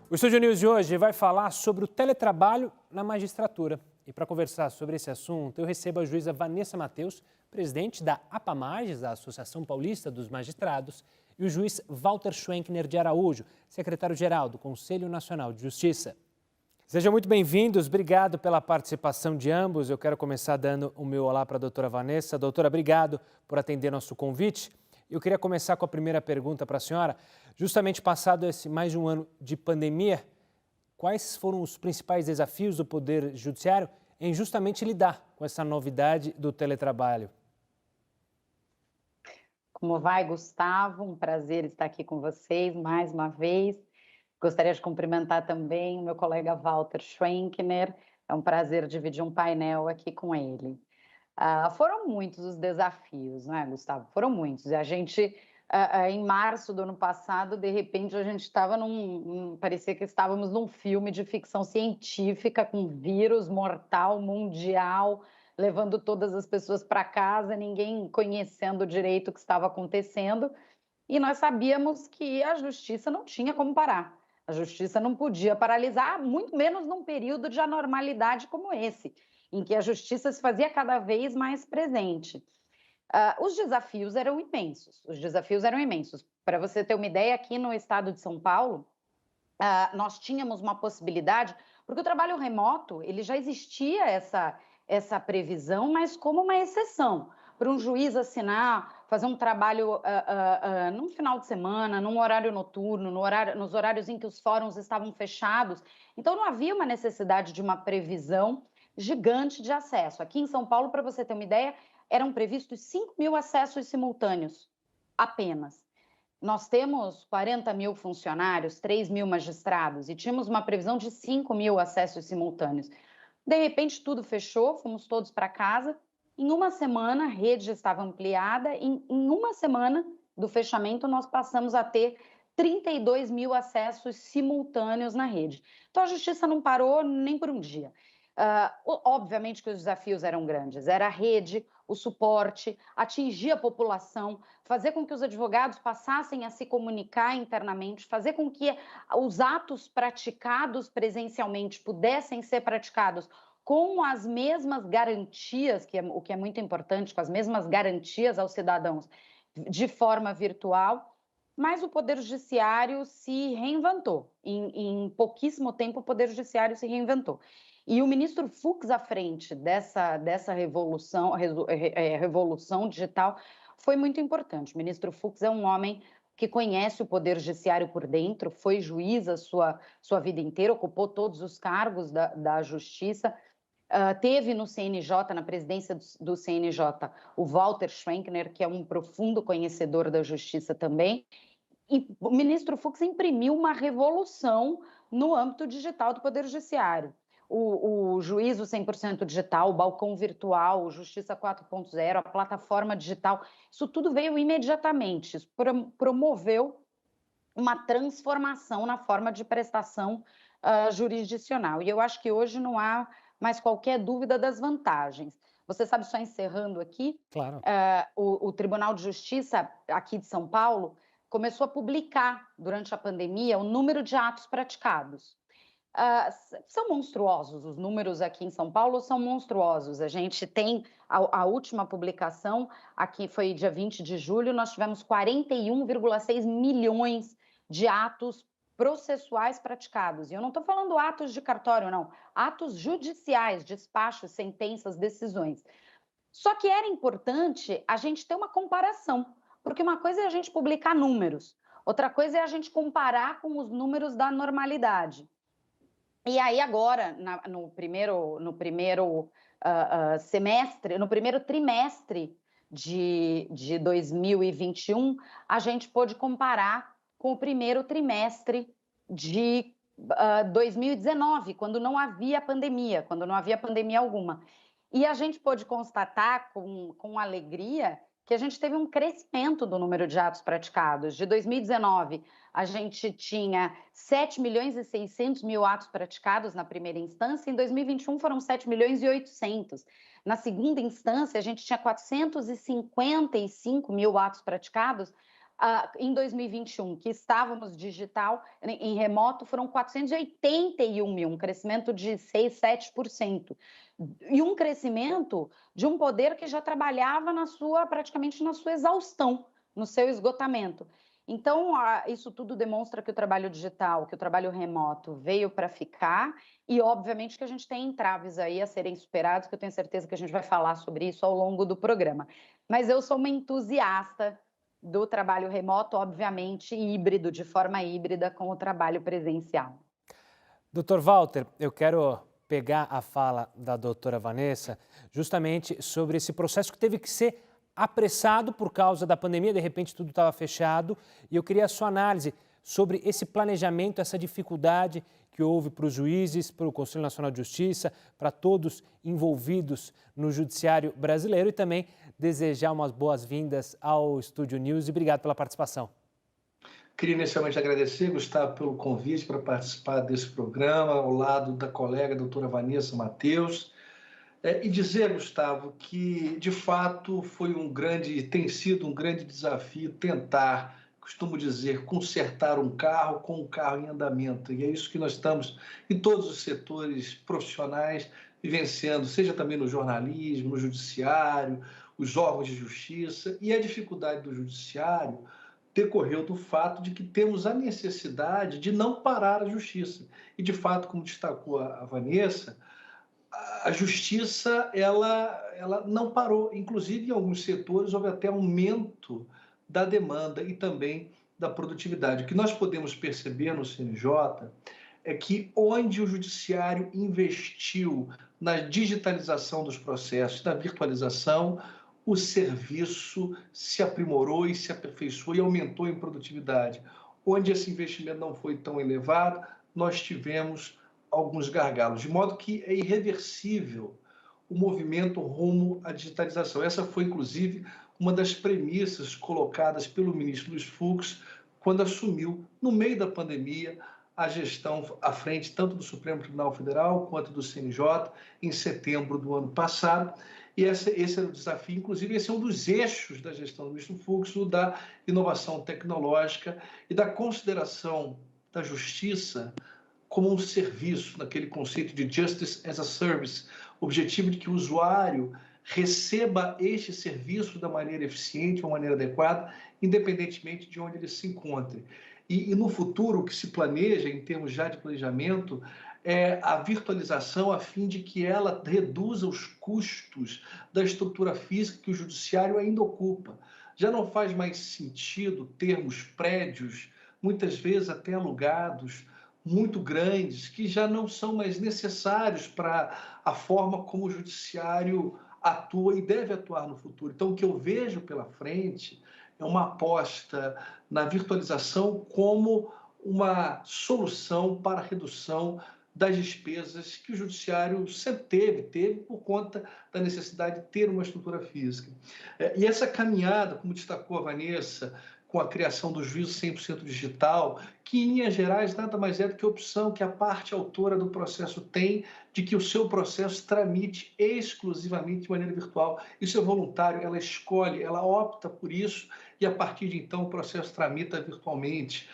O Estúdio News de hoje vai falar sobre o teletrabalho na magistratura. E para conversar sobre esse assunto, eu recebo a juíza Vanessa Mateus, presidente da APAMages, a Associação Paulista dos Magistrados, e o juiz Walter Schwenkner de Araújo, secretário-geral do Conselho Nacional de Justiça. Sejam muito bem-vindos, obrigado pela participação de ambos. Eu quero começar dando o meu olá para a doutora Vanessa. Doutora, obrigado por atender nosso convite. Eu queria começar com a primeira pergunta para a senhora. Justamente passado esse mais de um ano de pandemia, quais foram os principais desafios do Poder Judiciário em justamente lidar com essa novidade do teletrabalho? Como vai, Gustavo? Um prazer estar aqui com vocês mais uma vez. Gostaria de cumprimentar também o meu colega Walter Schwenkner. É um prazer dividir um painel aqui com ele. Foram muitos os desafios, né, Gustavo? Foram muitos. E a gente, em março do ano passado, de repente, a gente estava parecia que estávamos num filme de ficção científica com vírus mortal mundial, levando todas as pessoas para casa, ninguém conhecendo direito o que estava acontecendo. E nós sabíamos que a justiça não tinha como parar. A justiça não podia paralisar, muito menos num período de anormalidade como esse, em que a justiça se fazia cada vez mais presente. Os desafios eram imensos, Para você ter uma ideia, aqui no estado de São Paulo, nós tínhamos uma possibilidade, porque o trabalho remoto, ele já existia essa previsão, mas como uma exceção, para um juiz assinar, fazer um trabalho num final de semana, num horário noturno, nos horários em que os fóruns estavam fechados. Então, não havia uma necessidade de uma previsão gigante de acesso. Aqui em São Paulo, para você ter uma ideia, eram previstos 5.000 acessos simultâneos, apenas. Nós temos 40 mil funcionários, 3 mil magistrados, e tínhamos uma previsão de 5.000 acessos simultâneos. De repente, tudo fechou, fomos todos para casa. Em uma semana, a rede já estava ampliada. Em uma semana do fechamento, nós passamos a ter 32 mil acessos simultâneos na rede. Então, a justiça não parou nem por um dia. Obviamente que os desafios eram grandes. Era a rede, o suporte, atingir a população, fazer com que os advogados passassem a se comunicar internamente, fazer com que os atos praticados presencialmente pudessem ser praticados com as mesmas garantias, o que é muito importante, com as mesmas garantias aos cidadãos de forma virtual, mas o Poder Judiciário se reinventou. Em pouquíssimo tempo, o Poder Judiciário se reinventou. E o ministro Fux, à frente dessa revolução digital, foi muito importante. O ministro Fux é um homem que conhece o Poder Judiciário por dentro, foi juiz a sua vida inteira, ocupou todos os cargos da Justiça, teve no CNJ, na presidência do CNJ, o Walter Schwenkner, que é um profundo conhecedor da Justiça também, e o ministro Fux imprimiu uma revolução no âmbito digital do Poder Judiciário. O juízo 100% digital, o balcão virtual, o Justiça 4.0, a plataforma digital, isso tudo veio imediatamente, isso promoveu uma transformação na forma de prestação jurisdicional. E eu acho que hoje não há mais qualquer dúvida das vantagens. Você sabe, só encerrando aqui, Claro. O Tribunal de Justiça aqui de São Paulo começou a publicar, durante a pandemia, o número de atos praticados. São monstruosos, os números aqui em São Paulo são monstruosos. A gente tem a última publicação, aqui foi dia 20 de julho, nós tivemos 41,6 milhões de atos processuais praticados. E eu não estou falando atos de cartório, não. Atos judiciais, despachos, sentenças, decisões. Só que era importante a gente ter uma comparação, porque uma coisa é a gente publicar números, outra coisa é a gente comparar com os números da normalidade. E aí agora, no primeiro semestre, no primeiro trimestre de 2021, a gente pôde comparar com o primeiro trimestre de 2019, quando não havia pandemia, alguma. E a gente pôde constatar com alegria que a gente teve um crescimento do número de atos praticados. De 2019, a gente tinha 7 milhões e 600 mil atos praticados na primeira instância, em 2021 foram 7 milhões e 800. Na segunda instância, a gente tinha 455 mil atos praticados, em 2021, que estávamos digital, em remoto, foram 481 mil, um crescimento de 6, 7%. E um crescimento de um poder que já trabalhava praticamente na sua exaustão, no seu esgotamento. Então, isso tudo demonstra que o trabalho digital, que o trabalho remoto veio para ficar e, obviamente, que a gente tem entraves aí a serem superados, que eu tenho certeza que a gente vai falar sobre isso ao longo do programa. Mas eu sou uma entusiasta do trabalho remoto, obviamente, híbrido, de forma híbrida, com o trabalho presencial. Doutor Walter, eu quero pegar a fala da doutora Vanessa justamente sobre esse processo que teve que ser apressado por causa da pandemia, de repente tudo estava fechado, e eu queria a sua análise sobre esse planejamento, essa dificuldade que houve para os juízes, para o Conselho Nacional de Justiça, para todos envolvidos no judiciário brasileiro e também desejar umas boas-vindas ao Estúdio News e obrigado pela participação. Queria inicialmente agradecer, Gustavo, pelo convite para participar desse programa, ao lado da colega a doutora Vanessa Mateus, e dizer, Gustavo, que de fato tem sido um grande desafio tentar, costumo dizer, consertar um carro com um carro em andamento. E é isso que nós estamos, em todos os setores profissionais, vivenciando, seja também no jornalismo, no judiciário, os órgãos de justiça, e a dificuldade do judiciário decorreu do fato de que temos a necessidade de não parar a justiça. E, de fato, como destacou a Vanessa, a justiça ela não parou. Inclusive, em alguns setores, houve até aumento da demanda e também da produtividade. O que nós podemos perceber no CNJ é que onde o judiciário investiu na digitalização dos processos, na virtualização, o serviço se aprimorou e se aperfeiçoou e aumentou em produtividade. Onde esse investimento não foi tão elevado, nós tivemos alguns gargalos, de modo que é irreversível o movimento rumo à digitalização. Essa foi, inclusive, uma das premissas colocadas pelo ministro Luiz Fux quando assumiu, no meio da pandemia, a gestão à frente tanto do Supremo Tribunal Federal quanto do CNJ, em setembro do ano passado. E esse é o desafio, inclusive, esse é um dos eixos da gestão do ministro Fux, o da inovação tecnológica e da consideração da justiça como um serviço, naquele conceito de Justice as a Service, objetivo de que o usuário receba este serviço da maneira eficiente, de uma maneira adequada, independentemente de onde ele se encontre. E no futuro, o que se planeja, em termos já de planejamento, é a virtualização a fim de que ela reduza os custos da estrutura física que o judiciário ainda ocupa. Já não faz mais sentido termos prédios, muitas vezes até alugados, muito grandes, que já não são mais necessários para a forma como o judiciário atua e deve atuar no futuro. Então, o que eu vejo pela frente é uma aposta na virtualização como uma solução para a redução das despesas que o judiciário sempre teve por conta da necessidade de ter uma estrutura física. E essa caminhada, como destacou a Vanessa, com a criação do juízo 100% digital, que, em linhas gerais, nada mais é do que a opção que a parte autora do processo tem de que o seu processo tramite exclusivamente de maneira virtual. Isso é voluntário, ela escolhe, ela opta por isso e, a partir de então, o processo tramita virtualmente.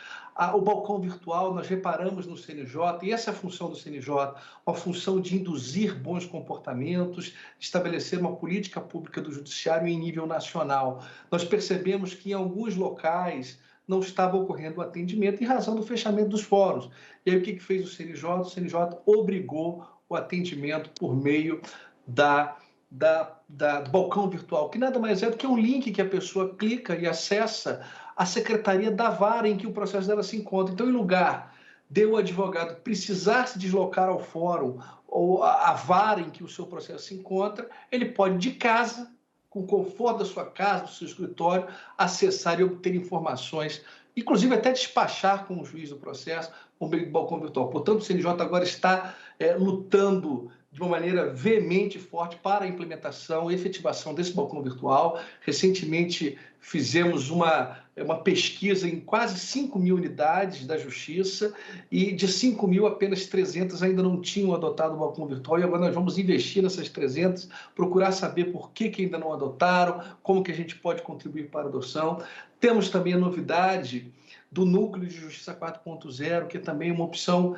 O balcão virtual, nós reparamos no CNJ, e essa é a função do CNJ, uma função de induzir bons comportamentos, estabelecer uma política pública do judiciário em nível nacional. Nós percebemos que em alguns locais não estava ocorrendo o atendimento em razão do fechamento dos fóruns. E aí o que fez o CNJ? O CNJ obrigou o atendimento por meio do balcão virtual, que nada mais é do que um link que a pessoa clica e acessa a secretaria da vara em que o processo dela se encontra. Então, em lugar de o advogado precisar se deslocar ao fórum ou à vara em que o seu processo se encontra, ele pode, de casa, com o conforto da sua casa, do seu escritório, acessar e obter informações, inclusive até despachar com o juiz do processo por meio do balcão virtual. Portanto, o CNJ agora está lutando de uma maneira veemente e forte para a implementação e efetivação desse balcão virtual. Recentemente fizemos uma pesquisa em quase 5 mil unidades da Justiça e de 5 mil, apenas 300 ainda não tinham adotado o balcão virtual e agora nós vamos investir nessas 300, procurar saber por que ainda não adotaram, como que a gente pode contribuir para a adoção. Temos também a novidade do Núcleo de Justiça 4.0, que é também uma opção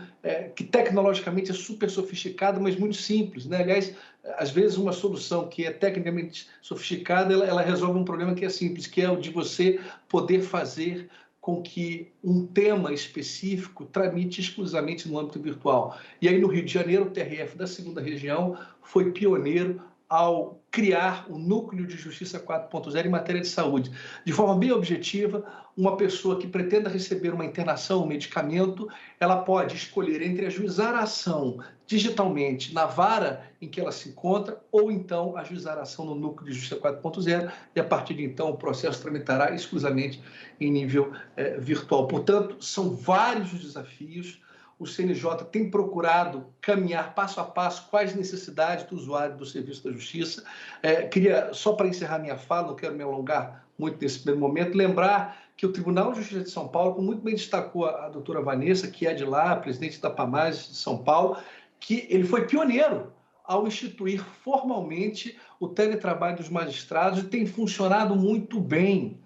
que tecnologicamente é super sofisticada, mas muito simples, né? Aliás, às vezes uma solução que é tecnicamente sofisticada, ela resolve um problema que é simples, que é o de você poder fazer com que um tema específico tramite exclusivamente no âmbito virtual. E aí, no Rio de Janeiro, o TRF da 2ª Região foi pioneiro ao criar o Núcleo de Justiça 4.0 em matéria de saúde. De forma bem objetiva, uma pessoa que pretenda receber uma internação, um medicamento, ela pode escolher entre ajuizar a ação digitalmente na vara em que ela se encontra ou então ajuizar a ação no Núcleo de Justiça 4.0 e a partir de então o processo tramitará exclusivamente em nível virtual. Portanto, são vários os desafios. O CNJ tem procurado caminhar passo a passo quais necessidades do usuário do Serviço da Justiça. Queria, só para encerrar minha fala, não quero me alongar muito nesse primeiro momento, lembrar que o Tribunal de Justiça de São Paulo, como muito bem destacou a doutora Vanessa, que é de lá, presidente da APAMAGES de São Paulo, que ele foi pioneiro ao instituir formalmente o teletrabalho dos magistrados e tem funcionado muito bem,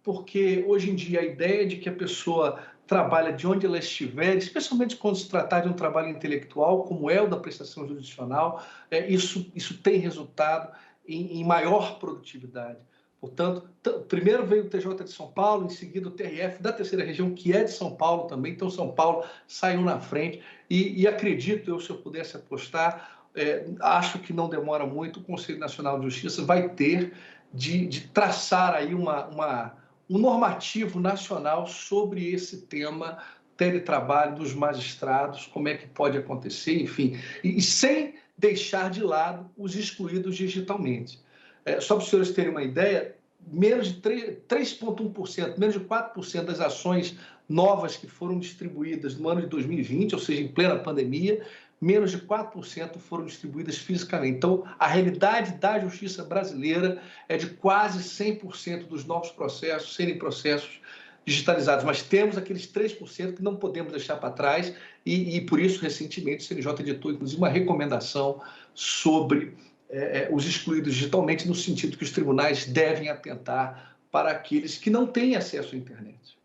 porque hoje em dia a ideia de que a pessoa trabalha de onde ela estiver, especialmente quando se tratar de um trabalho intelectual, como é o da prestação jurisdicional, isso tem resultado em maior produtividade. Portanto, primeiro veio o TJ de São Paulo, em seguida o TRF da 3ª Região, que é de São Paulo também, então São Paulo saiu na frente e acredito, se eu pudesse apostar, acho que não demora muito, o Conselho Nacional de Justiça vai ter de traçar aí um normativo nacional sobre esse tema teletrabalho dos magistrados, como é que pode acontecer, enfim, e sem deixar de lado os excluídos digitalmente. Só para os senhores terem uma ideia, menos de 3,1%, menos de 4% das ações novas que foram distribuídas no ano de 2020, ou seja, em plena pandemia, menos de 4% foram distribuídas fisicamente. Então, a realidade da justiça brasileira é de quase 100% dos novos processos serem processos digitalizados, mas temos aqueles 3% que não podemos deixar para trás e por isso, recentemente, o CNJ editou, inclusive, uma recomendação sobre os excluídos digitalmente, no sentido que os tribunais devem atentar para aqueles que não têm acesso à internet.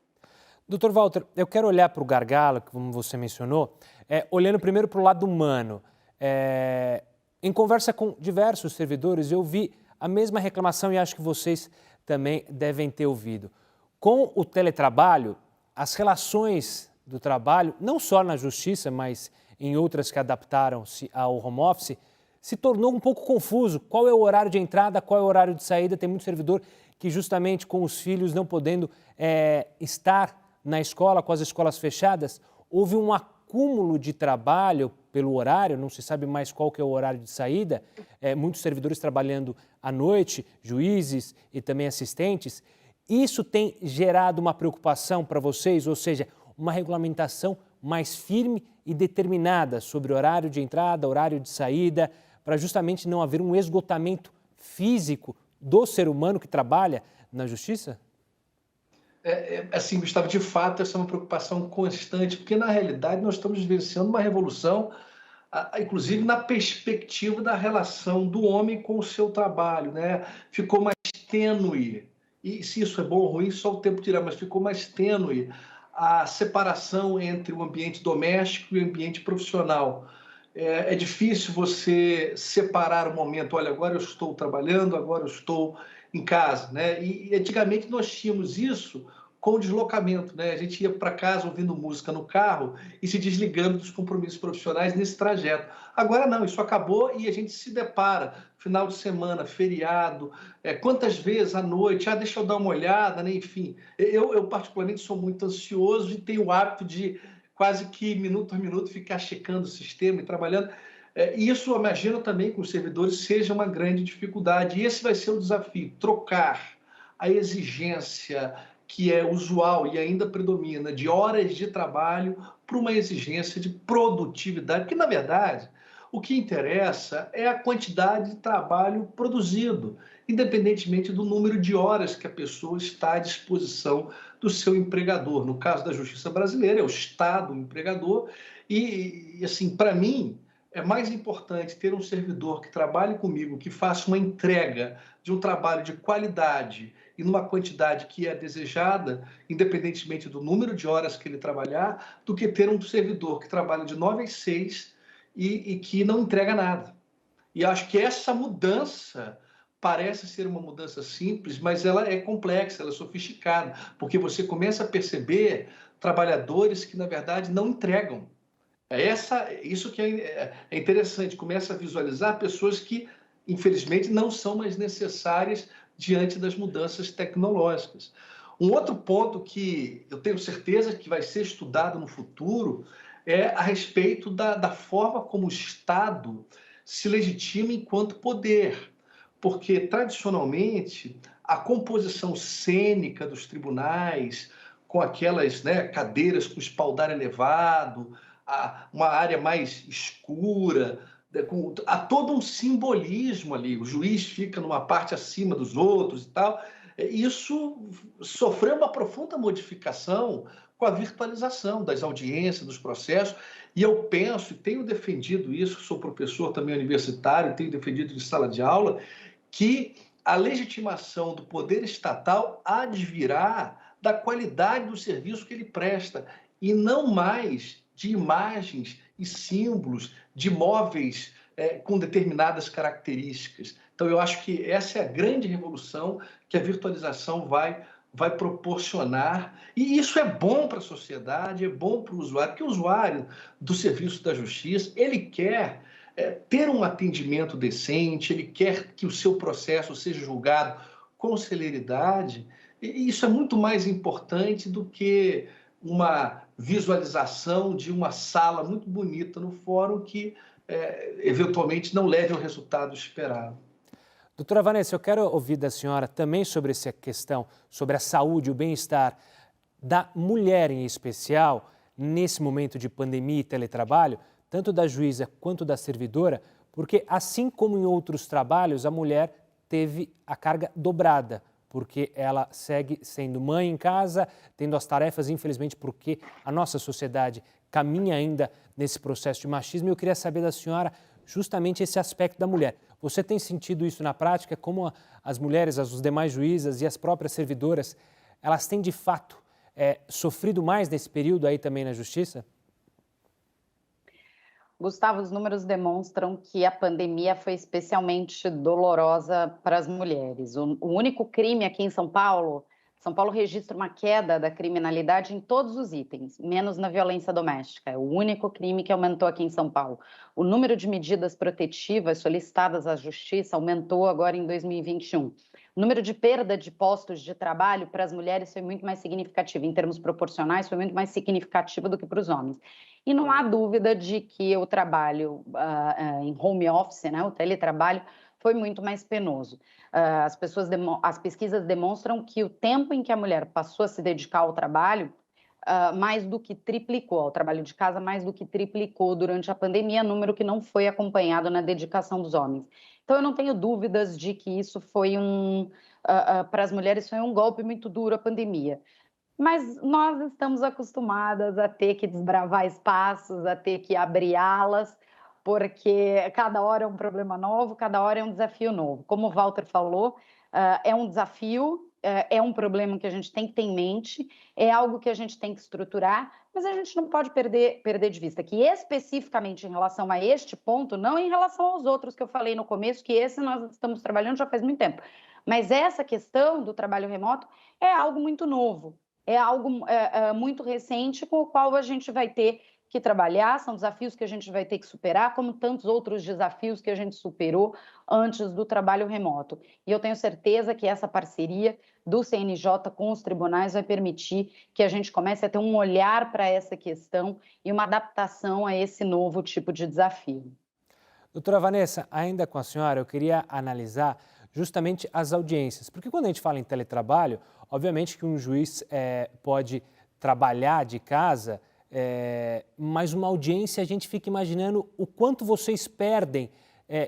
Doutor Walter, eu quero olhar para o gargalo, como você mencionou, olhando primeiro para o lado humano. Em conversa com diversos servidores, eu vi a mesma reclamação e acho que vocês também devem ter ouvido. Com o teletrabalho, as relações do trabalho, não só na justiça, mas em outras que adaptaram-se ao home office, se tornou um pouco confuso. Qual é o horário de entrada, qual é o horário de saída? Tem muito servidor que justamente com os filhos não podendo estar na escola, com as escolas fechadas, houve um acúmulo de trabalho pelo horário, não se sabe mais qual que é o horário de saída, muitos servidores trabalhando à noite, juízes e também assistentes. Isso tem gerado uma preocupação para vocês, ou seja, uma regulamentação mais firme e determinada sobre horário de entrada, horário de saída, para justamente não haver um esgotamento físico do ser humano que trabalha na justiça? Assim, Gustavo, de fato, essa é uma preocupação constante, porque, na realidade, nós estamos vivenciando uma revolução, inclusive na perspectiva da relação do homem com o seu trabalho, né? Ficou mais tênue, e se isso é bom ou ruim, só o tempo dirá, mas ficou mais tênue a separação entre o ambiente doméstico e o ambiente profissional. É difícil você separar o momento, olha, agora eu estou trabalhando, agora eu estou em casa, né? E antigamente nós tínhamos isso com o deslocamento, né? A gente ia para casa ouvindo música no carro e se desligando dos compromissos profissionais nesse trajeto. Agora não, isso acabou e a gente se depara, final de semana, feriado, quantas vezes à noite, deixa eu dar uma olhada, né? Enfim, eu particularmente sou muito ansioso e tenho o hábito de quase que minuto a minuto ficar checando o sistema e trabalhando. Isso, eu imagino também que os servidores seja uma grande dificuldade. E esse vai ser o desafio, trocar a exigência que é usual e ainda predomina de horas de trabalho para uma exigência de produtividade, porque, na verdade, o que interessa é a quantidade de trabalho produzido, independentemente do número de horas que a pessoa está à disposição do seu empregador. No caso da justiça brasileira, é o Estado o empregador. E assim, para mim, é mais importante ter um servidor que trabalhe comigo, que faça uma entrega de um trabalho de qualidade e numa quantidade que é desejada, independentemente do número de horas que ele trabalhar, do que ter um servidor que trabalha de 9 às 6 e que não entrega nada. E acho que essa mudança parece ser uma mudança simples, mas ela é complexa, ela é sofisticada, porque você começa a perceber trabalhadores que, na verdade, não entregam. Isso que é interessante, começa a visualizar pessoas que, infelizmente, não são mais necessárias diante das mudanças tecnológicas. Um outro ponto que eu tenho certeza que vai ser estudado no futuro é a respeito da forma como o Estado se legitima enquanto poder, porque, tradicionalmente, a composição cênica dos tribunais, com aquelas, né, cadeiras com espaldar elevado, uma área mais escura, há todo um simbolismo ali, o juiz fica numa parte acima dos outros e tal. Isso sofreu uma profunda modificação com a virtualização das audiências, dos processos, e eu penso, e tenho defendido isso, sou professor também universitário, tenho defendido de sala de aula, que a legitimação do poder estatal advirá da qualidade do serviço que ele presta, e não mais de imagens e símbolos de móveis com determinadas características. Então, eu acho que essa é a grande revolução que a virtualização vai proporcionar, e isso é bom para a sociedade, é bom para o usuário, porque o usuário do serviço da justiça, ele quer ter um atendimento decente, ele quer que o seu processo seja julgado com celeridade, e isso é muito mais importante do que uma visualização de uma sala muito bonita no fórum que, eventualmente, não leve ao resultado esperado. Doutora Vanessa, eu quero ouvir da senhora também sobre essa questão, sobre a saúde, o bem-estar da mulher em especial, nesse momento de pandemia e teletrabalho, tanto da juíza quanto da servidora, porque assim como em outros trabalhos, a mulher teve a carga dobrada, porque ela segue sendo mãe em casa, tendo as tarefas, infelizmente, porque a nossa sociedade caminha ainda nesse processo de machismo. E eu queria saber da senhora justamente esse aspecto da mulher. Você tem sentido isso na prática? Como as mulheres, as demais juízas e as próprias servidoras, elas têm de fato sofrido mais nesse período aí também na justiça? Gustavo, os números demonstram que a pandemia foi especialmente dolorosa para as mulheres. O único crime aqui em São Paulo registra uma queda da criminalidade em todos os itens, menos na violência doméstica. É o único crime que aumentou aqui em São Paulo. O número de medidas protetivas solicitadas à Justiça aumentou agora em 2021. O número de perda de postos de trabalho para as mulheres foi muito mais significativo, em termos proporcionais, foi muito mais significativo do que para os homens. E não há dúvida de que o trabalho em home office, né, o teletrabalho, foi muito mais penoso. As pesquisas demonstram que o tempo em que a mulher passou a se dedicar ao trabalho mais do que triplicou, ao trabalho de casa mais do que triplicou durante a pandemia, número que não foi acompanhado na dedicação dos homens. Então, eu não tenho dúvidas de que isso foi para as mulheres foi um golpe muito duro, a pandemia. Mas nós estamos acostumadas a ter que desbravar espaços, a ter que abrir alas, porque cada hora é um problema novo, cada hora é um desafio novo. Como o Walter falou, é um desafio, é um problema que a gente tem que ter em mente, é algo que a gente tem que estruturar, mas a gente não pode perder de vista que, especificamente em relação a este ponto, não em relação aos outros que eu falei no começo, que esse nós estamos trabalhando já faz muito tempo, mas essa questão do trabalho remoto é algo muito novo, é algo muito recente com o qual a gente vai ter que trabalhar, são desafios que a gente vai ter que superar, como tantos outros desafios que a gente superou antes do trabalho remoto. E eu tenho certeza que essa parceria do CNJ com os tribunais vai permitir que a gente comece a ter um olhar para essa questão e uma adaptação a esse novo tipo de desafio. Doutora Vanessa, ainda com a senhora, eu queria analisar justamente as audiências, porque quando a gente fala em teletrabalho, obviamente que um juiz pode trabalhar de casa, mas uma audiência a gente fica imaginando o quanto vocês perdem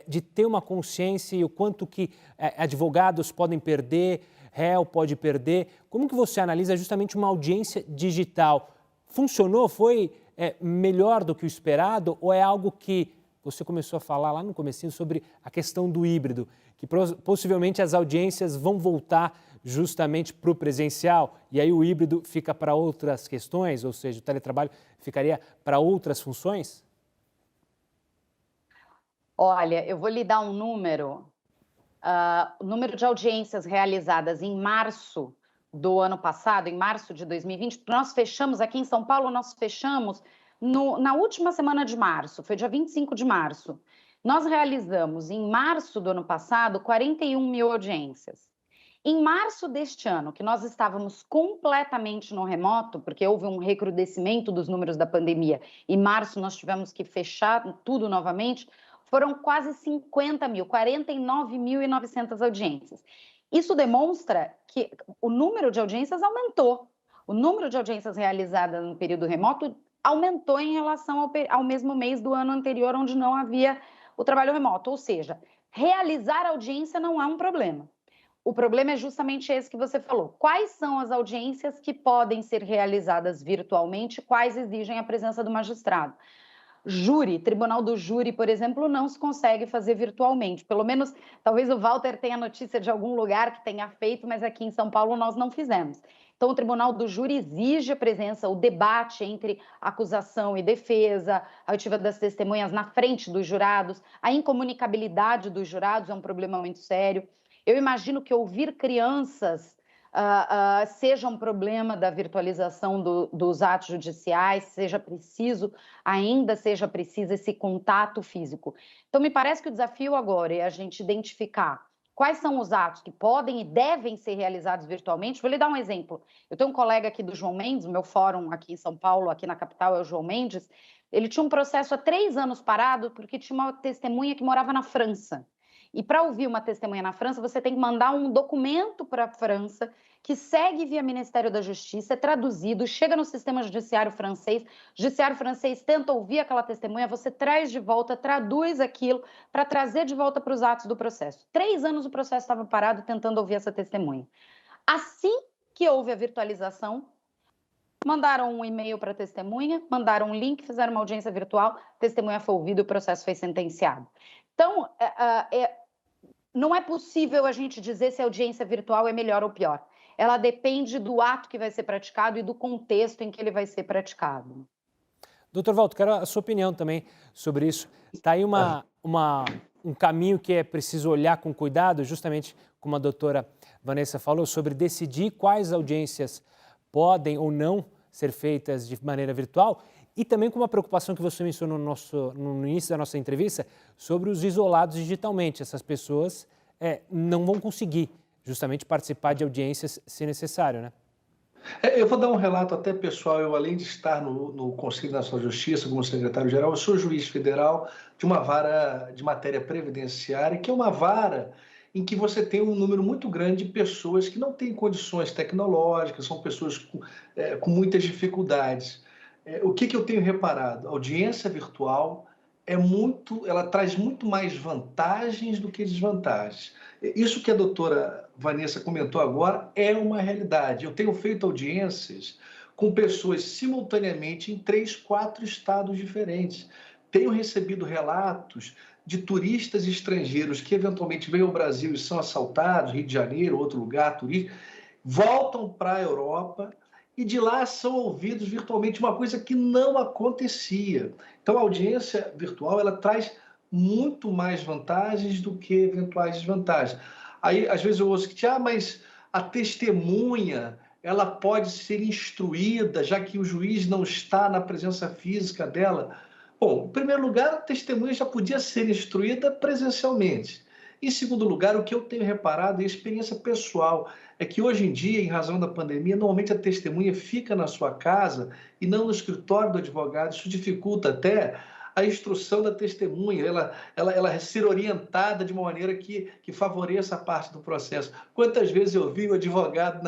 de ter uma consciência e o quanto que advogados podem perder, réu pode perder. Como que você analisa justamente uma audiência digital? Funcionou? Foi melhor do que o esperado ou é algo que você começou a falar lá no comecinho sobre a questão do híbrido, que possivelmente as audiências vão voltar justamente para o presencial, e aí o híbrido fica para outras questões, ou seja, o teletrabalho ficaria para outras funções? Olha, eu vou lhe dar um número. O número de audiências realizadas em março do ano passado, em março de 2020, nós fechamos aqui em São Paulo, nós fechamos na última semana de março, foi dia 25 de março. Nós realizamos em março do ano passado 41 mil audiências. Em março deste ano, que nós estávamos completamente no remoto, porque houve um recrudescimento dos números da pandemia, em março nós tivemos que fechar tudo novamente, foram quase 50 mil, 49.900 audiências. Isso demonstra que o número de audiências aumentou. O número de audiências realizadas no período remoto aumentou em relação ao mesmo mês do ano anterior, onde não havia o trabalho remoto. Ou seja, realizar audiência não é um problema. O problema é justamente esse que você falou. Quais são as audiências que podem ser realizadas virtualmente, quais exigem a presença do magistrado? Júri, tribunal do júri, por exemplo, não se consegue fazer virtualmente. Pelo menos, talvez o Walter tenha notícia de algum lugar que tenha feito, mas aqui em São Paulo nós não fizemos. Então, o tribunal do júri exige a presença, o debate entre acusação e defesa, a oitiva das testemunhas na frente dos jurados, a incomunicabilidade dos jurados é um problema muito sério. Eu imagino que ouvir crianças seja um problema da virtualização dos atos judiciais, seja preciso esse contato físico. Então, me parece que o desafio agora é a gente identificar quais são os atos que podem e devem ser realizados virtualmente. Vou lhe dar um exemplo. Eu tenho um colega aqui do João Mendes, o meu fórum aqui em São Paulo, aqui na capital, é o João Mendes. Ele tinha um processo há 3 anos parado porque tinha uma testemunha que morava na França. E para ouvir uma testemunha na França, você tem que mandar um documento para a França, que segue via Ministério da Justiça, é traduzido, chega no sistema judiciário francês tenta ouvir aquela testemunha, você traz de volta, traduz aquilo para trazer de volta para os atos do processo. 3 anos o processo estava parado tentando ouvir essa testemunha. Assim que houve a virtualização, mandaram um e-mail para a testemunha, mandaram um link, fizeram uma audiência virtual, a testemunha foi ouvida e o processo foi sentenciado. Então, não é possível a gente dizer se a audiência virtual é melhor ou pior. Ela depende do ato que vai ser praticado e do contexto em que ele vai ser praticado. Doutor Walter, quero a sua opinião também sobre isso. Está aí um caminho que é preciso olhar com cuidado, justamente como a doutora Vanessa falou, sobre decidir quais audiências podem ou não ser feitas de maneira virtual, e também com uma preocupação que você mencionou no início da nossa entrevista, sobre os isolados digitalmente. Essas pessoas não vão conseguir justamente participar de audiências se necessário, né? Eu vou dar um relato até pessoal. Eu, além de estar no Conselho Nacional de Justiça como secretário-geral, eu sou juiz federal de uma vara de matéria previdenciária, que é uma vara em que você tem um número muito grande de pessoas que não têm condições tecnológicas, são pessoas com muitas dificuldades. O que eu tenho reparado? A audiência virtual ela traz muito mais vantagens do que desvantagens. Isso que a doutora Vanessa comentou agora é uma realidade. Eu tenho feito audiências com pessoas simultaneamente em 3, 4 estados diferentes. Tenho recebido relatos de turistas estrangeiros que eventualmente vêm ao Brasil e são assaltados, Rio de Janeiro, outro lugar, turistas, voltam para a Europa e de lá são ouvidos virtualmente, uma coisa que não acontecia. Então, a audiência virtual, ela traz muito mais vantagens do que eventuais desvantagens. Aí, às vezes eu ouço que, mas a testemunha, ela pode ser instruída, já que o juiz não está na presença física dela. Bom, em primeiro lugar, a testemunha já podia ser instruída presencialmente. Em segundo lugar, o que eu tenho reparado, e a experiência pessoal, é que hoje em dia, em razão da pandemia, normalmente a testemunha fica na sua casa e não no escritório do advogado. Isso dificulta até a instrução da testemunha, ela ser orientada de uma maneira que favoreça a parte do processo. Quantas vezes eu vi o advogado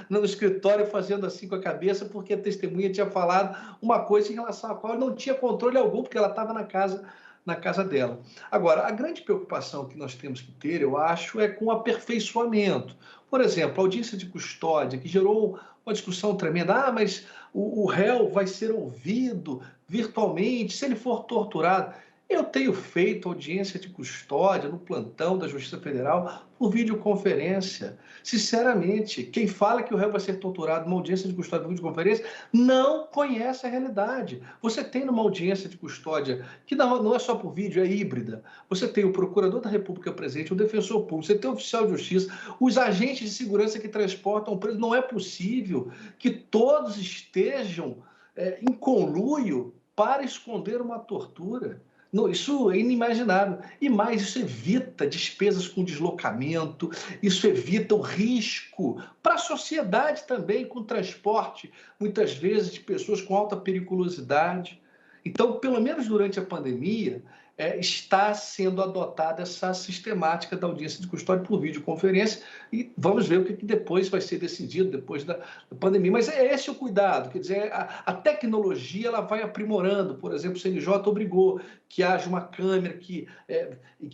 no escritório fazendo assim com a cabeça porque a testemunha tinha falado uma coisa em relação à qual não tinha controle algum, porque ela estava na casa dela. Agora, a grande preocupação que nós temos que ter, eu acho, é com o aperfeiçoamento. Por exemplo, a audiência de custódia, que gerou uma discussão tremenda. Mas o réu vai ser ouvido virtualmente se ele for torturado. Eu tenho feito audiência de custódia no plantão da Justiça Federal por videoconferência. Sinceramente, quem fala que o réu vai ser torturado numa audiência de custódia por videoconferência não conhece a realidade. Você tem numa audiência de custódia, que não é só por vídeo, é híbrida. Você tem o procurador da República presente, o defensor público, você tem o oficial de justiça, os agentes de segurança que transportam o preso. Não é possível que todos estejam em conluio para esconder uma tortura. Não, isso é inimaginável. E mais, isso evita despesas com deslocamento, isso evita o risco para a sociedade também, com transporte, muitas vezes, de pessoas com alta periculosidade. Então, pelo menos durante a pandemia, está sendo adotada essa sistemática da audiência de custódia por videoconferência e vamos ver o que depois vai ser decidido depois da pandemia. Mas é esse o cuidado, quer dizer, a tecnologia ela vai aprimorando. Por exemplo, o CNJ obrigou que haja uma câmera que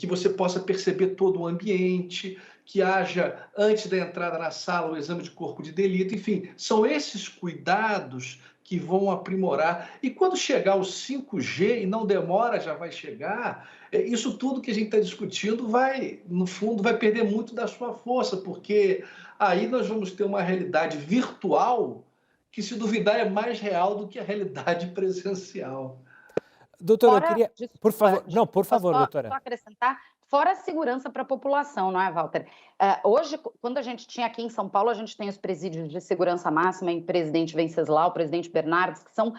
você possa perceber todo o ambiente, que haja, antes da entrada na sala, o exame de corpo de delito. Enfim, são esses cuidados que vão aprimorar. E quando chegar o 5G, e não demora, já vai chegar, isso tudo que a gente está discutindo vai, no fundo, vai perder muito da sua força, porque aí nós vamos ter uma realidade virtual que, se duvidar, é mais real do que a realidade presencial. Doutora, eu queria... Por favor, não, por favor, doutora. Só acrescentar, fora a segurança para a população, não é, Walter? Hoje, quando a gente tinha aqui em São Paulo, a gente tem os presídios de segurança máxima em Presidente Venceslau, Presidente Bernardes, que são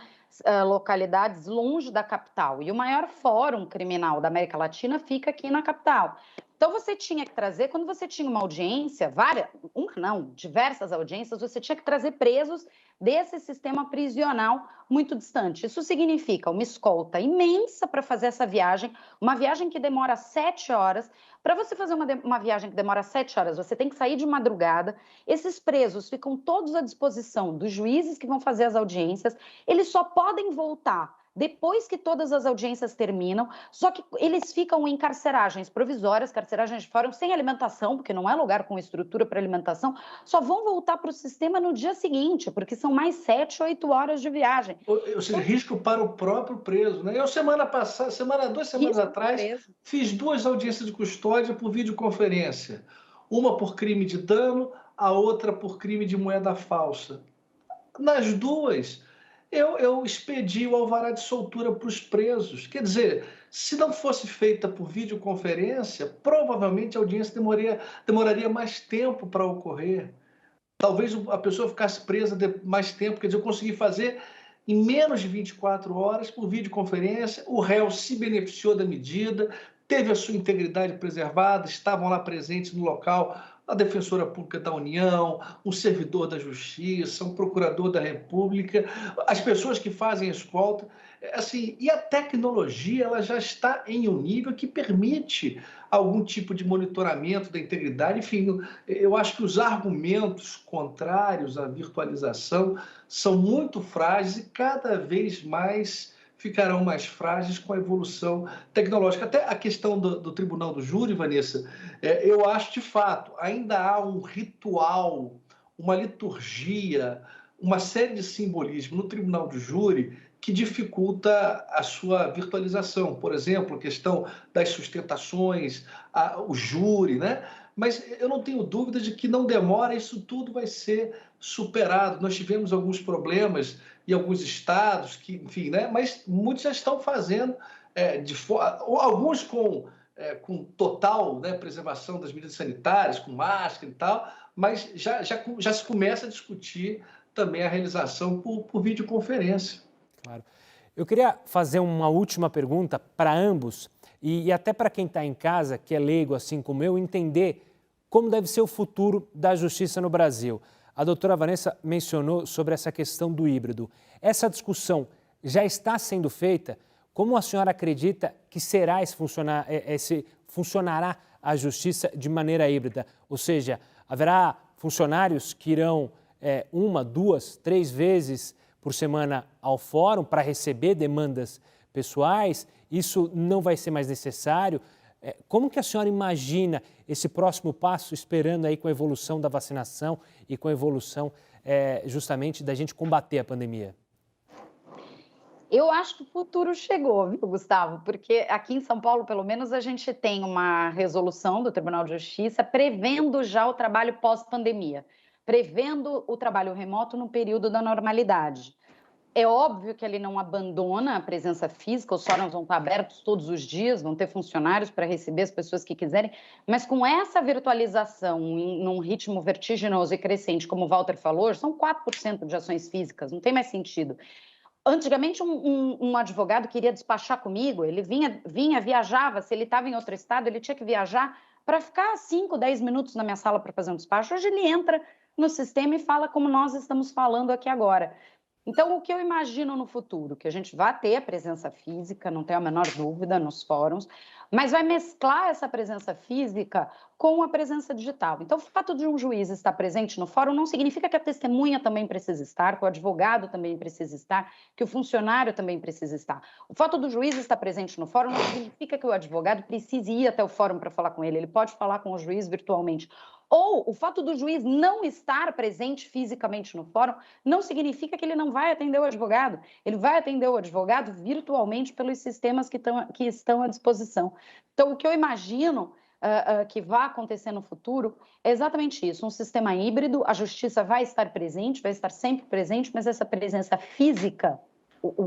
localidades longe da capital. E o maior fórum criminal da América Latina fica aqui na capital. Então, você tinha que trazer, quando você tinha uma audiência, diversas audiências, você tinha que trazer presos desse sistema prisional muito distante. Isso significa uma escolta imensa para fazer essa viagem, uma viagem que demora 7 horas. Para você fazer uma viagem que demora 7 horas, você tem que sair de madrugada. Esses presos ficam todos à disposição dos juízes que vão fazer as audiências. Eles só podem voltar depois que todas as audiências terminam, só que eles ficam em carceragens provisórias, carceragens de fórum, sem alimentação, porque não é lugar com estrutura para alimentação, só vão voltar para o sistema no dia seguinte, porque são mais 7, 8 horas de viagem. Ou seja, risco para o próprio preso, né? Eu, 2 semanas atrás, fiz 2 audiências de custódia por videoconferência. Uma por crime de dano, a outra por crime de moeda falsa. Nas duas, eu expedi o alvará de soltura para os presos. Quer dizer, se não fosse feita por videoconferência, provavelmente a audiência demoraria mais tempo para ocorrer. Talvez a pessoa ficasse presa mais tempo. Quer dizer, eu consegui fazer em menos de 24 horas por videoconferência. O réu se beneficiou da medida, teve a sua integridade preservada, estavam lá presentes no local a defensora pública da União, um servidor da Justiça, um procurador da República, as pessoas que fazem a escolta. Assim, e a tecnologia ela já está em um nível que permite algum tipo de monitoramento da integridade. Enfim, eu acho que os argumentos contrários à virtualização são muito frágeis e cada vez mais ficarão mais frágeis com a evolução tecnológica. Até a questão do tribunal do júri, Vanessa, eu acho de fato, ainda há um ritual, uma liturgia, uma série de simbolismo no tribunal do júri que dificulta a sua virtualização. Por exemplo, a questão das sustentações, o júri, né? Mas eu não tenho dúvida de que não demora, isso tudo vai ser superado. Nós tivemos alguns problemas em alguns estados, que, enfim, né? Mas muitos já estão fazendo, alguns com total, né, preservação das medidas sanitárias, com máscara e tal, mas já se começa a discutir também a realização por videoconferência. Claro. Eu queria fazer uma última pergunta para ambos e até para quem está em casa, que é leigo assim como eu, entender como deve ser o futuro da justiça no Brasil. A doutora Vanessa mencionou sobre essa questão do híbrido. Essa discussão já está sendo feita? Como a senhora acredita que funcionará a justiça de maneira híbrida? Ou seja, haverá funcionários que irão 1, 2, 3 vezes por semana ao fórum para receber demandas pessoais? Isso não vai ser mais necessário? Como que a senhora imagina esse próximo passo, esperando aí com a evolução da vacinação e com a evolução justamente da gente combater a pandemia? Eu acho que o futuro chegou, viu, Gustavo? Porque aqui em São Paulo, pelo menos, a gente tem uma resolução do Tribunal de Justiça prevendo já o trabalho pós-pandemia, prevendo o trabalho remoto no período da normalidade. É óbvio que ele não abandona a presença física, os fóruns vão estar abertos todos os dias, vão ter funcionários para receber as pessoas que quiserem, mas com essa virtualização num ritmo vertiginoso e crescente, como o Walter falou, são 4% de ações físicas, não tem mais sentido. Antigamente, um advogado queria despachar comigo, ele vinha, viajava, se ele estava em outro estado, ele tinha que viajar para ficar 5, 10 minutos na minha sala para fazer um despacho. Hoje ele entra no sistema e fala como nós estamos falando aqui agora. Então, o que eu imagino no futuro? Que a gente vai ter a presença física, não tenho a menor dúvida, nos fóruns, mas vai mesclar essa presença física com a presença digital. Então, o fato de um juiz estar presente no fórum não significa que a testemunha também precisa estar, que o advogado também precisa estar, que o funcionário também precisa estar. O fato do juiz estar presente no fórum não significa que o advogado precise ir até o fórum para falar com ele pode falar com o juiz virtualmente. Ou o fato do juiz não estar presente fisicamente no fórum não significa que ele não vai atender o advogado. Ele vai atender o advogado virtualmente pelos sistemas que estão à disposição. Então, o que eu imagino que vai acontecer no futuro é exatamente isso, um sistema híbrido, a justiça vai estar presente, vai estar sempre presente, mas essa presença física,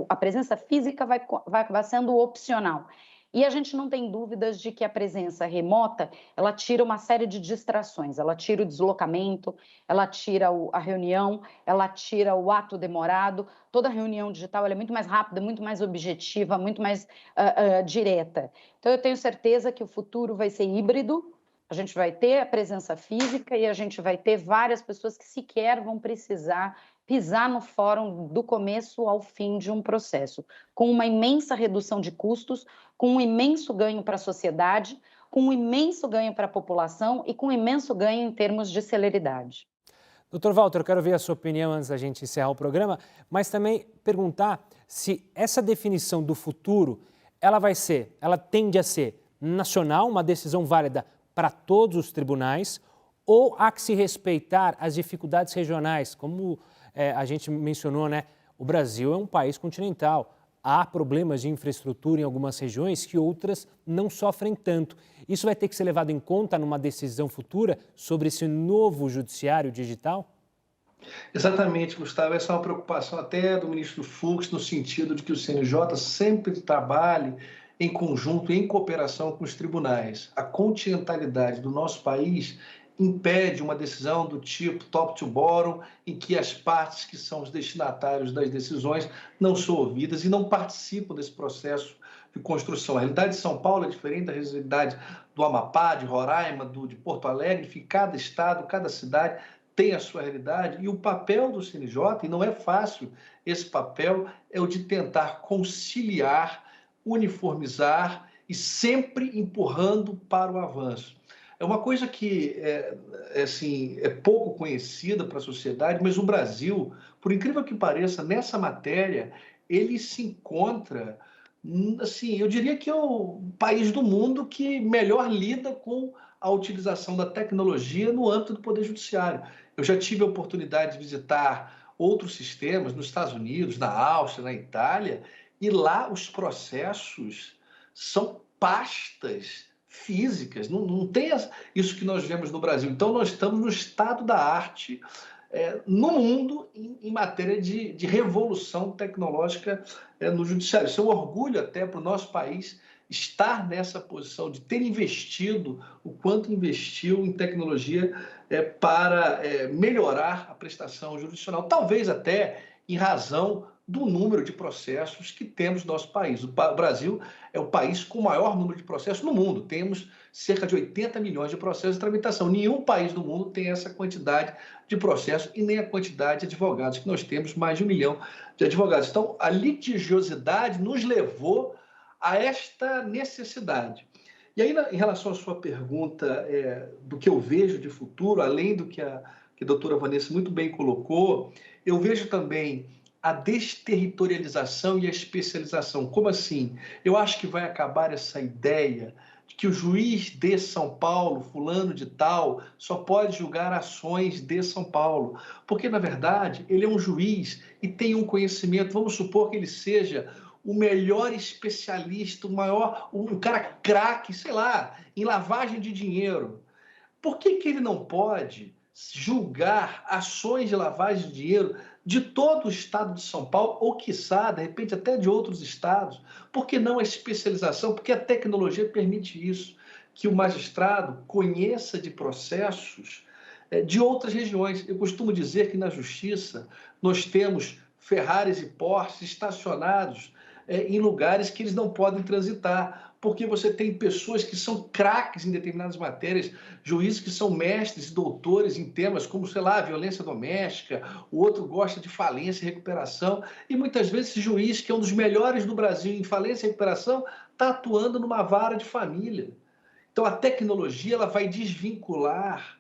a presença física vai acabar sendo opcional. E a gente não tem dúvidas de que a presença remota, ela tira uma série de distrações, ela tira o deslocamento, ela tira a reunião, ela tira o ato demorado, toda reunião digital ela é muito mais rápida, muito mais objetiva, muito mais direta. Então, eu tenho certeza que o futuro vai ser híbrido, a gente vai ter a presença física e a gente vai ter várias pessoas que sequer vão precisar pisar no fórum do começo ao fim de um processo, com uma imensa redução de custos, com um imenso ganho para a sociedade, com um imenso ganho para a população e com um imenso ganho em termos de celeridade. Doutor Walter, eu quero ver a sua opinião antes da gente encerrar o programa, mas também perguntar se essa definição do futuro, ela tende a ser nacional, uma decisão válida para todos os tribunais, ou há que se respeitar as dificuldades regionais, como a gente mencionou, né? O Brasil é um país continental. Há problemas de infraestrutura em algumas regiões que outras não sofrem tanto. Isso vai ter que ser levado em conta numa decisão futura sobre esse novo judiciário digital? Exatamente, Gustavo. Essa é uma preocupação até do ministro Fux, no sentido de que o CNJ sempre trabalhe em conjunto, em cooperação com os tribunais. A continentalidade do nosso país impede uma decisão do tipo top to bottom, em que as partes que são os destinatários das decisões não são ouvidas e não participam desse processo de construção. A realidade de São Paulo é diferente da realidade do Amapá, de Roraima, de Porto Alegre. Enfim, cada estado, cada cidade tem a sua realidade, e o papel do CNJ, e não é fácil esse papel, é o de tentar conciliar, uniformizar e sempre empurrando para o avanço. É uma coisa que é pouco conhecida para a sociedade, mas o Brasil, por incrível que pareça, nessa matéria, ele se encontra, assim, eu diria que é o país do mundo que melhor lida com a utilização da tecnologia no âmbito do Poder Judiciário. Eu já tive a oportunidade de visitar outros sistemas nos Estados Unidos, na Áustria, na Itália, e lá os processos são pastas físicas, não tem isso que nós vemos no Brasil. Então, nós estamos no estado da arte no mundo em matéria de revolução tecnológica no judiciário. Isso é um orgulho até para o nosso país estar nessa posição, de ter investido o quanto investiu em tecnologia para melhorar a prestação jurisdicional, talvez até em razão do número de processos que temos no nosso país. O Brasil é o país com o maior número de processos no mundo. Temos cerca de 80 milhões de processos de tramitação. Nenhum país do mundo tem essa quantidade de processos e nem a quantidade de advogados que nós temos, mais de 1 milhão de advogados. Então, a litigiosidade nos levou a esta necessidade. E aí, em relação à sua pergunta do que eu vejo de futuro, além do que a doutora Vanessa muito bem colocou, eu vejo também a desterritorialização e a especialização. Como assim? Eu acho que vai acabar essa ideia que o juiz de São Paulo, fulano de tal, só pode julgar ações de São Paulo. Porque, na verdade, ele é um juiz e tem um conhecimento, vamos supor que ele seja o melhor especialista, um cara craque, sei lá, em lavagem de dinheiro. Por que ele não pode julgar ações de lavagem de dinheiro de todo o estado de São Paulo, ou quiçá, de repente, até de outros estados? Por que não a especialização? Porque a tecnologia permite isso, que o magistrado conheça de processos de outras regiões. Eu costumo dizer que na justiça nós temos Ferraris e Porsches estacionados em lugares que eles não podem transitar, porque você tem pessoas que são craques em determinadas matérias, juízes que são mestres e doutores em temas como, sei lá, violência doméstica, o outro gosta de falência e recuperação, e muitas vezes esse juiz, que é um dos melhores do Brasil em falência e recuperação, está atuando numa vara de família. Então, a tecnologia ela vai desvincular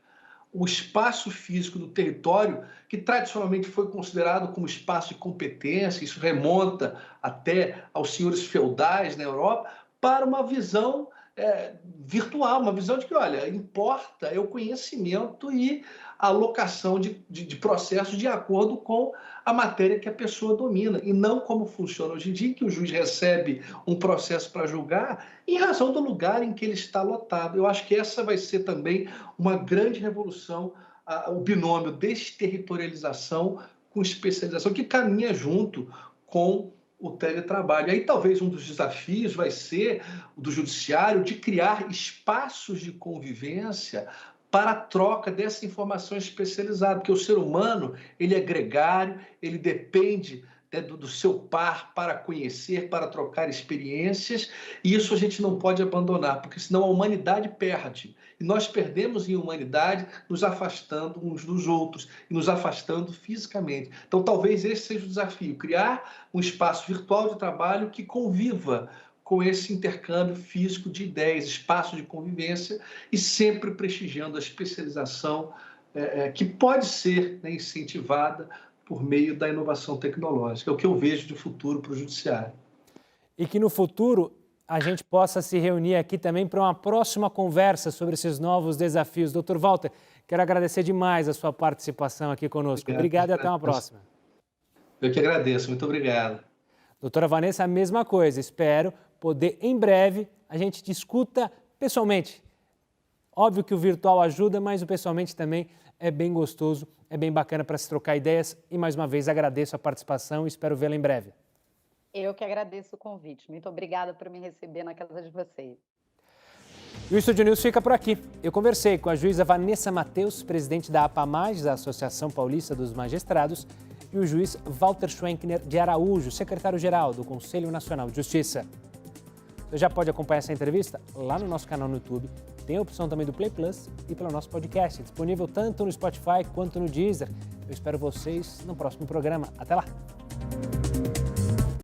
o espaço físico do território, que tradicionalmente foi considerado como espaço de competência, isso remonta até aos senhores feudais na Europa, para uma visão virtual, uma visão de que, olha, importa é o conhecimento e a alocação de processos de acordo com a matéria que a pessoa domina, e não como funciona hoje em dia, que o juiz recebe um processo para julgar em razão do lugar em que ele está lotado. Eu acho que essa vai ser também uma grande revolução, o binômio desterritorialização com especialização, que caminha junto com o teletrabalho. Aí talvez um dos desafios vai ser o do judiciário de criar espaços de convivência para a troca dessa informação especializada, porque o ser humano ele é gregário, ele depende do seu par para conhecer, para trocar experiências, e isso a gente não pode abandonar, porque senão a humanidade perde. E nós perdemos em humanidade nos afastando uns dos outros e nos afastando fisicamente. Então, talvez esse seja o desafio, criar um espaço virtual de trabalho que conviva com esse intercâmbio físico de ideias, espaço de convivência, e sempre prestigiando a especialização que pode ser incentivada por meio da inovação tecnológica. É o que eu vejo de futuro para o judiciário. E que no futuro a gente possa se reunir aqui também para uma próxima conversa sobre esses novos desafios. Dr. Walter, quero agradecer demais a sua participação aqui conosco. Obrigado e até uma próxima. Eu que agradeço. Muito obrigado. Doutora Vanessa, a mesma coisa. Espero poder, em breve, a gente discuta pessoalmente. Óbvio que o virtual ajuda, mas o pessoalmente também é bem gostoso, é bem bacana para se trocar ideias. E, mais uma vez, agradeço a participação e espero vê-la em breve. Eu que agradeço o convite. Muito obrigada por me receber na casa de vocês. E o Estúdio News fica por aqui. Eu conversei com a juíza Vanessa Matheus, presidente da APAMAGES, a Associação Paulista dos Magistrados, e o juiz Walter Schwenkner de Araújo, secretário-geral do Conselho Nacional de Justiça. Você já pode acompanhar essa entrevista lá no nosso canal no YouTube. Tem a opção também do Play Plus e pelo nosso podcast, disponível tanto no Spotify quanto no Deezer. Eu espero vocês no próximo programa. Até lá!